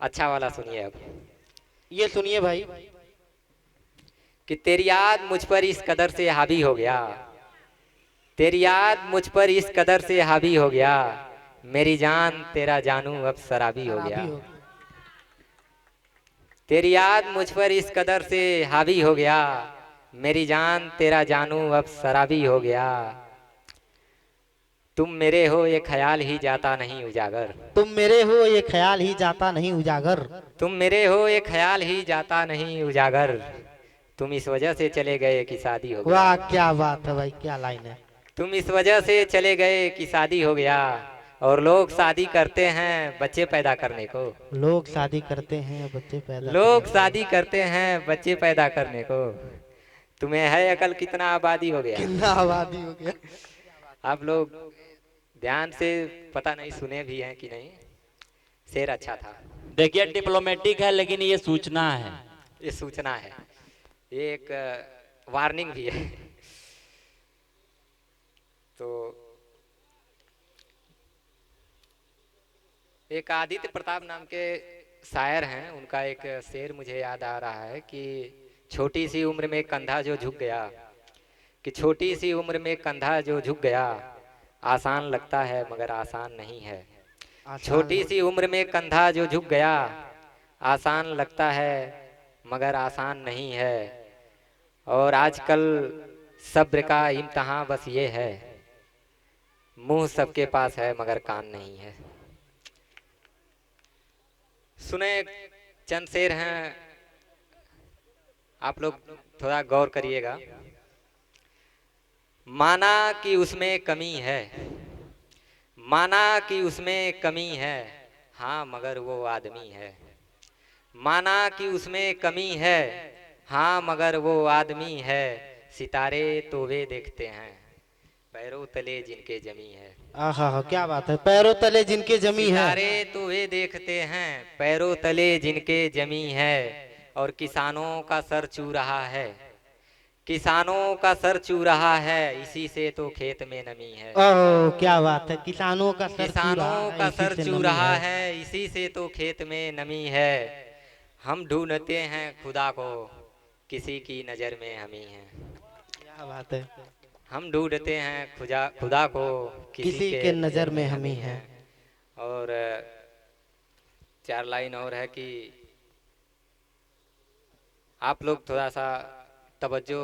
अच्छा वाला सुनिए अब। ये सुनिए भाई। कि तेरी याद मुझ पर इस कदर से हावी हो गया, तेरी याद मुझ पर इस कदर से हावी हो गया, मेरी जान तेरा जानू अब शराबी हो शराबी गया। हो गई। तेरी याद मुझ पर इस कदर से हावी हो गया, मेरी जान तेरा जानू अब शराबी हो गया। तुम मेरे हो ये ख्याल ही जाता नहीं उजागर, तुम मेरे हो ये ख्याल ही जाता नहीं उजागर। तुम मेरे हो ये ख्याल ही जाता नहीं उजागर, तुम इस वजह से चले गए कि शादी हो गया। वाह क्या बात है भाई, क्या लाइन है। तुम इस वजह से चले गए कि शादी हो गया। और लोग शादी करते हैं बच्चे पैदा करने को, लोग शादी करते हैं बच्चे पैदा करने लोग को। शादी करते हैं बच्चे पैदा करने को। तुम्हें है अकल कितना आबादी हो गया। कितना आबादी हो गया। आप लोग ध्यान से पता नहीं सुने भी हैं कि नहीं। शेर अच्छा था। देखिए डिप्लोमेटिक है लेकिन ये सूचना है। ये सूचना है, ये एक वार्निंग भी है। तो एक आदित्य प्रताप नाम के शायर हैं, उनका एक शेर मुझे याद आ रहा है कि छोटी सी उम्र में कंधा जो झुक गया, कि छोटी सी उम्र में कंधा जो झुक गया, आसान लगता है मगर आसान नहीं है। आसान। छोटी सी उम्र में कंधा जो झुक गया, आसान लगता है मगर आसान नहीं है। और आजकल सब्र का इम्तहान बस ये है, मुंह सबके पास है मगर कान नहीं है। सुने, चंद शेर हैं, आप लोग थोड़ा गौर करिएगा। माना कि उसमें कमी है, माना कि उसमें कमी है, हाँ मगर वो आदमी है। माना कि उसमें कमी है, हाँ मगर वो आदमी है। सितारे तो वे देखते हैं पैरों तले जिनके जमी है। आहा क्या बात है, पैरों तले जिनके जमी है। सितारे तो वे देखते हैं पैरों तले जिनके जमी है। और किसानों का सर चू रहा है, किसानों का सर चू रहा है, इसी से तो खेत में नमी है। ओह क्या बात है, किसानों का सर चू रहा किसानों है का इसी सर से चू नमी रहा है। है, इसी से तो खेत में नमी है। हम ढूंढते हैं खुदा को, किसी की नज़र में हम ही हैं। क्या बात है। हम ढूंढते हैं खुदा खुदा को, किसी किसी के के नज़र नजर में में हम हम ही ही हैं। हैं। और चार लाइन और है कि आप लोग थोड़ा सा तवज्जो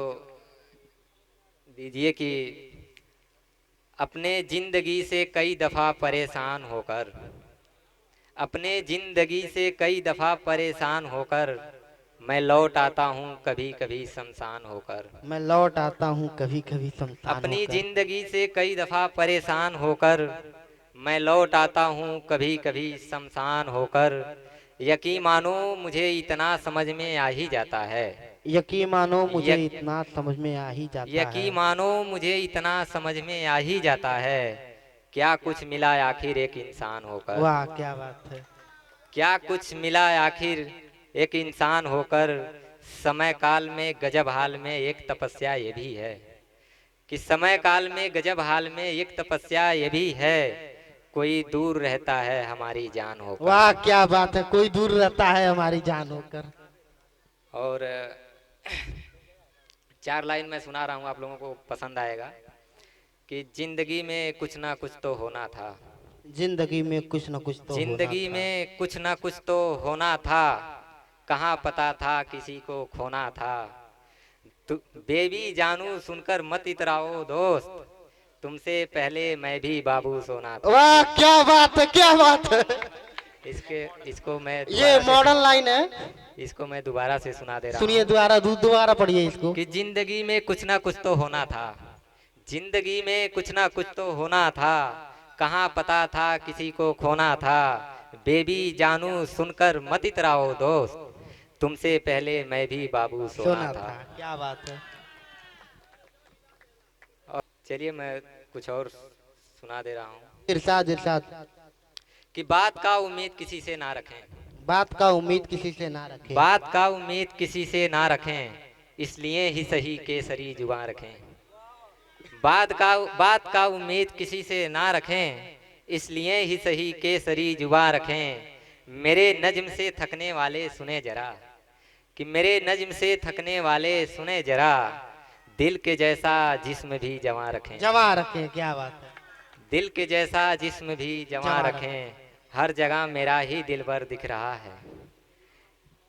दीजिए कि अपने जिंदगी से कई दफ़ा परेशान होकर, अपने जिंदगी से कई दफ़ा परेशान होकर, मैं लौट आता हूँ कभी कभी शमशान होकर। मैं लौट आता हूँ कभी कभी शमशान अपनी होकर। जिंदगी से कई दफ़ा परेशान होकर, मैं लौट आता हूँ कभी कभी शमशान होकर। यकीन मानो मुझे इतना समझ में आ ही जाता है, यकीन मानो मुझे यक, इतना समझ में आ ही जाता है। यकीन मानो मुझे इतना समझ में आ ही जाता है। क्या कुछ मिला आखिर एक इंसान होकर, वाह क्या बात है। क्या कुछ मिला आखिर एक इंसान होकर। समय काल में गजब हाल में एक तपस्या ये भी है, कि समय काल में गजब हाल में एक तपस्या ये भी है। कोई दूर रहता है हमारी जान होकर। वाह क्या बात है, कोई दूर रहता है हमारी जान होकर। और चार लाइन मैं सुना रहा हूँ, आप लोगों को पसंद आएगा। कि जिंदगी में कुछ ना कुछ तो होना था, जिंदगी में कुछ न कुछ तो होना जिंदगी था। में कुछ ना कुछ तो होना था, कहाँ पता था किसी को खोना था। तु बेबी जानू सुनकर मत इतराओ दोस्त, तुमसे पहले मैं भी बाबू सोना था। वाह क्या बात है, क्या बात है। इसके इसको मैं ये दोबारा मॉडर्न लाइन है। से, इसको मैं दोबारा से सुना दे रहा सुनिए हूँ। दोबारा, दोबारा पढ़िए इसको। कि जिंदगी में कुछ ना कुछ तो होना था, जिंदगी में कुछ ना कुछ तो होना था, कहाँ पता था किसी को खोना था। बेबी जानू सुनकर मत इतराओ दोस्त, तुमसे पहले मैं भी बाबू सोना सोना था। था, क्या बात है। और चलिए मैं कुछ और सुना दे रहा हूँ। इरशाद इरशाद। कि बात का उम्मीद किसी से ना रखें, बात का उम्मीद किसी से ना रखें। बात का उम्मीद किसी से ना रखें, इसलिए ही सही केसरी जुबान रखें। बात का उम्मीद किसी से ना रखें, इसलिए ही सही केसरी जुबान रखें। मेरे नज्म से थकने वाले सुने जरा, कि मेरे नज्म से थकने वाले सुने जरा, दिल के जैसा जिस्म भी जमा रखें। जमा रखें, क्या बात है। दिल के जैसा जिस्म भी जमा जमा रखें, हर जगह मेरा ही दिलबर दिख रहा है,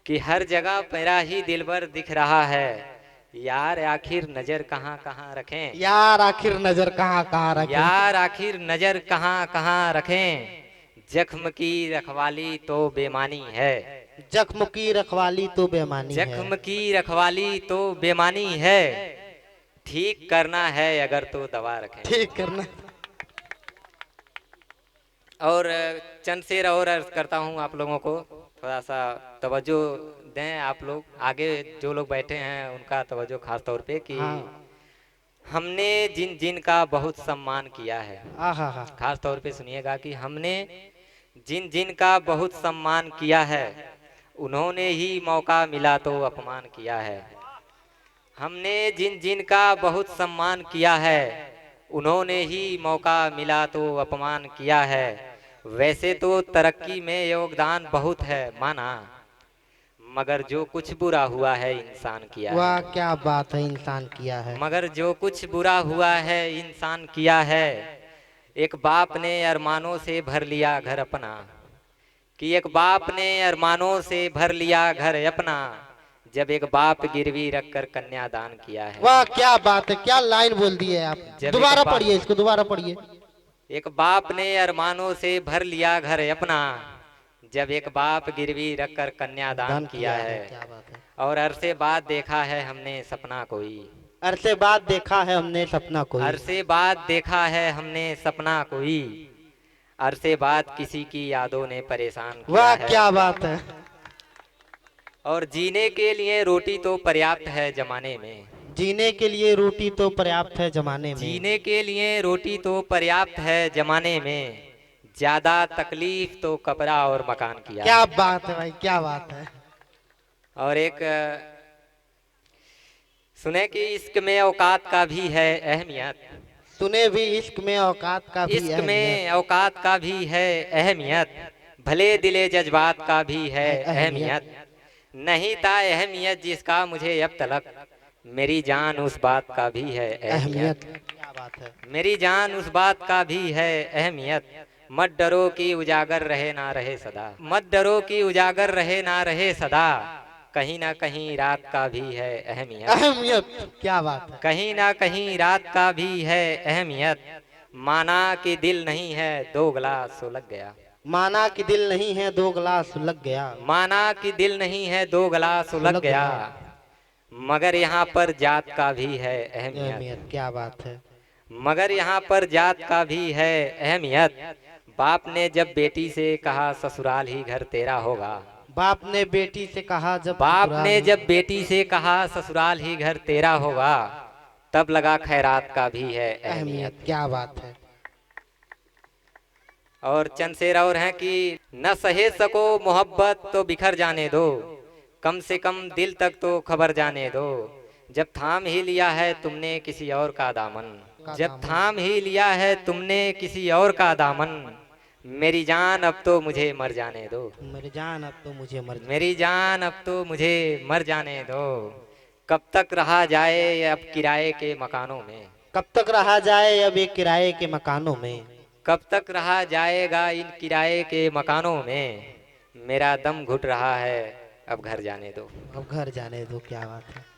कि हर जगह मेरा ही दिलबर दिख रहा है, यार आखिर नजर कहाँ कहाँ रखें। यार आखिर नजर कहाँ कहाँ रखें। यार आखिर नजर कहाँ कहाँ रखें, जख्म की रखवाली तो बेमानी है। जख्म की रखवाली तो बेमानी है। जख्म की रखवाली तो बेमानी है, ठीक करना है अगर तो दवा रखें। ठीक करना। और चंद शेर और अर्ज करता हूँ आप लोगों को, थोड़ा सा तवज्जो दें आप लोग, आगे जो लोग बैठे हैं उनका तवज्जो खास तौर पे, कि हाँ। हमने जिन जिन का बहुत सम्मान किया है, आहा हा। खास तौर पे सुनिएगा, कि हमने जिन जिन का बहुत सम्मान किया है, उन्होंने ही मौका मिला तो अपमान किया है। हमने जिन जिन का बहुत सम्मान किया है, उन्होंने ही मौका मिला तो अपमान किया है। वैसे तो तरक्की में योगदान बहुत है माना, मगर जो कुछ बुरा हुआ है इंसान किया है। वाह क्या बात है, इंसान किया है। मगर जो कुछ बुरा हुआ है इंसान किया है। एक बाप ने अरमानों से भर लिया घर अपना, कि एक बाप ने अरमानों से भर लिया घर अपना, जब एक बाप गिरवी रख कर कन्यादान किया है। वाह क्या बात है, क्या लाइन बोल दी है आप। जब दोबारा एक बाप- पढ़िए इसको, दोबारा पढ़िए। एक बाप ने अरमानों से भर लिया घर अपना, जब एक बाप गिरवी रख कर कन्यादान दान किया है। क्या बात है। और अरसे बाद देखा है हमने सपना कोई, अरसे बाद देखा है हमने सपना कोई। अरसे बाद देखा है हमने सपना कोई, अरसे बाद किसी की यादों ने परेशान किया वाह है। क्या बात है। और जीने के लिए रोटी तो पर्याप्त है जमाने में, जीने के लिए रोटी तो पर्याप्त है जमाने में। जीने के लिए रोटी तो पर्याप्त है जमाने में, ज्यादा तकलीफ तो कपड़ा और मकान किया क्या है। बात है भाई, क्या बात है। और एक सुने कि इश्क में औकात का भी है अहमियत, सुने भी इश्क में औकात का भी इश्क में अहमियत। औकात का भी है अहमियत, भले दिले जज्बात का भी है अहमियत। नहीं था अहमियत जिसका मुझे अब तलक, मेरी जान उस बात का भी है अहमियत। क्या बात है। मेरी जान उस बात का भी है अहमियत, मत डरो कि उजागर रहे ना रहे सदा, मत डरो कि उजागर रहे ना रहे सदा, कहीं ना कहीं रात का भी है अहमियत। अहमियत, क्या बात है। कहीं ना कहीं रात का भी है अहमियत, माना कि दिल नहीं है दो गिलास सो लग गया, माना कि दिल नहीं है दो गिलास लग गया। माना कि दिल नहीं है दो गिलास सो लग गया, मगर यहाँ पर जात का भी है अहमियत। अहमियत, क्या बात है। मगर यहाँ पर जात का भी है अहमियत, बाप ने जब बेटी से कहा ससुराल ही घर तेरा होगा, बाप ने बेटी से कहा जब बाप ससुराल ने ही- जब बेटी से कहा ससुराल ही घर तेरा होगा, तब लगा खैरात का भी है अहमियत। अहमियत, क्या बात है। और चंद शेर और हैं कि न सहे सको मोहब्बत तो बिखर जाने दो, कम से कम दिल तक तो खबर जाने दो, जब थाम ही लिया है तुमने किसी और का दामन, जब थाम ही लिया है तुमने किसी और का दामन, मेरी जान अब तो मुझे मर जाने दो, मेरी जान अब तो मुझे मर मेरी जान अब तो मुझे मर जाने दो, कब तक रहा जाए अब किराए के मकानों में, कब तक रहा जाए अब एक किराए के मकानों में, कब तक रहा जाएगा इन किराए के मकानों में, मेरा दम घुट रहा है अब घर जाने दो। अब घर जाने दो, क्या बात है।